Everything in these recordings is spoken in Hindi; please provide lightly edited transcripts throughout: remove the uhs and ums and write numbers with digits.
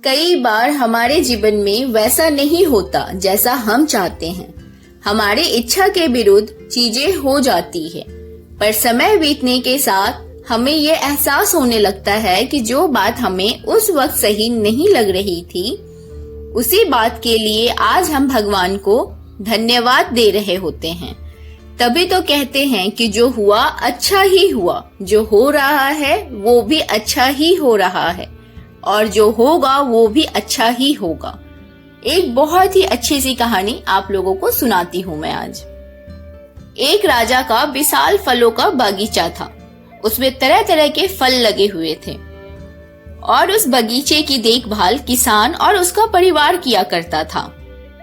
कई बार हमारे जीवन में वैसा नहीं होता जैसा हम चाहते हैं। हमारी इच्छा के विरुद्ध चीजें हो जाती है, पर समय बीतने के साथ हमें ये एहसास होने लगता है कि जो बात हमें उस वक्त सही नहीं लग रही थी, उसी बात के लिए आज हम भगवान को धन्यवाद दे रहे होते हैं। तभी तो कहते हैं कि जो हुआ अच्छा ही हुआ, जो हो रहा है वो भी अच्छा ही हो रहा है और जो होगा वो भी अच्छा ही होगा। एक बहुत ही अच्छी सी कहानी आप लोगों को सुनाती हूँ मैं आज। एक राजा का विशाल फलों का बागीचा था। उसमें तरह तरह के फल लगे हुए थे और उस बगीचे की देखभाल किसान और उसका परिवार किया करता था।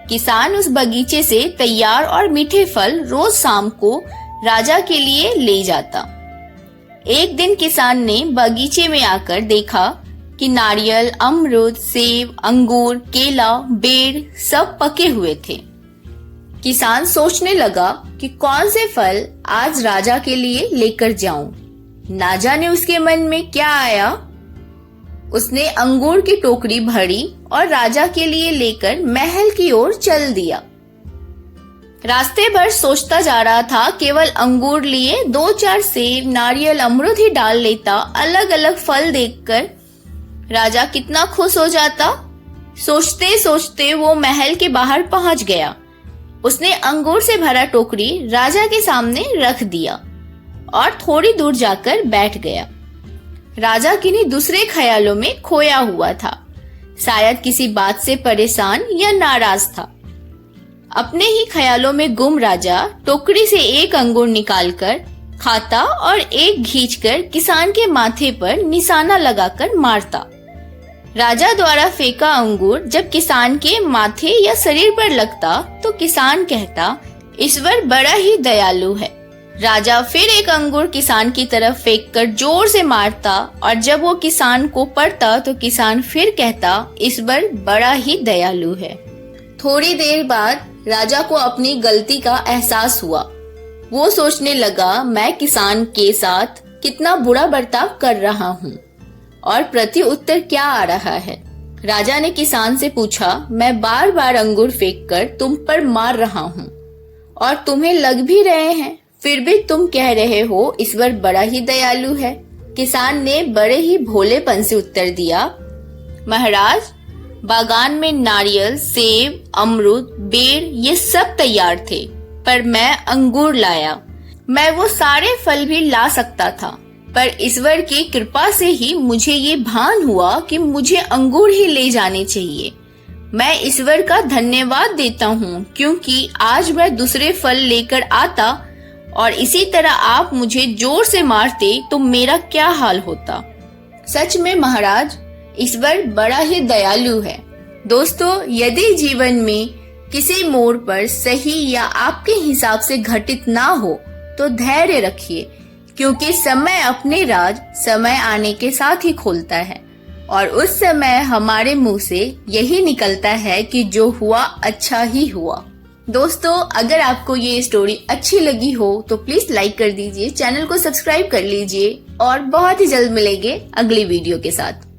किसान उस बगीचे से तैयार और मीठे फल रोज शाम को राजा के लिए ले जाता। एक दिन किसान ने बगीचे में आकर देखा कि नारियल, अमरूद, सेब, अंगूर, केला, बेर सब पके हुए थे। किसान सोचने लगा कि कौन से फल आज राजा के लिए लेकर जाऊं। ना जाने उसके मन में क्या आया। उसने अंगूर की टोकरी भरी और राजा के लिए लेकर महल की ओर चल दिया। रास्ते भर सोचता जा रहा था, केवल अंगूर लिए 2-4 सेब, नारियल, अमरूद ही डाल लेता, अलग अलग फल देखकर राजा कितना खुश हो जाता। सोचते सोचते वो महल के बाहर पहुंच गया। उसने अंगूर से भरा टोकरी राजा के सामने रख दिया और थोड़ी दूर जाकर बैठ गया। राजा किन्हीं दूसरे ख्यालों में खोया हुआ था, शायद किसी बात से परेशान या नाराज था। अपने ही ख्यालों में गुम राजा टोकरी से एक अंगूर निकालकर खाता और एक खींचकर किसान के माथे पर निशाना लगाकर मारता। राजा द्वारा फेंका अंगूर जब किसान के माथे या शरीर पर लगता तो किसान कहता, ईश्वर बड़ा ही दयालु है। राजा फिर एक अंगूर किसान की तरफ फेंककर जोर से मारता और जब वो किसान को पड़ता तो किसान फिर कहता, ईश्वर बड़ा ही दयालु है। थोड़ी देर बाद राजा को अपनी गलती का एहसास हुआ। वो सोचने लगा, मैं किसान के साथ कितना बुरा बर्ताव कर रहा हूँ और प्रति उत्तर क्या आ रहा है। राजा ने किसान से पूछा, मैं बार बार अंगूर फेंककर तुम पर मार रहा हूँ और तुम्हें लग भी रहे हैं, फिर भी तुम कह रहे हो ईश्वर बड़ा ही दयालु है। किसान ने बड़े ही भोलेपन से उत्तर दिया, महाराज, बागान में नारियल, सेब, अमरूद, बेर ये सब तैयार थे, पर मैं अंगूर लाया। मैं वो सारे फल भी ला सकता था, पर ईश्वर की कृपा से ही मुझे ये भान हुआ कि मुझे अंगूर ही ले जाने चाहिए। मैं ईश्वर का धन्यवाद देता हूँ, क्योंकि आज मैं दूसरे फल लेकर आता और इसी तरह आप मुझे जोर से मारते तो मेरा क्या हाल होता। सच में महाराज, ईश्वर बड़ा ही दयालु है। दोस्तों, यदि जीवन में किसी मोड़ पर सही या आपके हिसाब से घटित ना हो तो धैर्य रखिए, क्योंकि समय अपने राज समय आने के साथ ही खोलता है और उस समय हमारे मुंह से यही निकलता है कि जो हुआ अच्छा ही हुआ। दोस्तों, अगर आपको ये स्टोरी अच्छी लगी हो तो प्लीज लाइक कर दीजिए, चैनल को सब्सक्राइब कर लीजिए और बहुत ही जल्द मिलेंगे अगली वीडियो के साथ।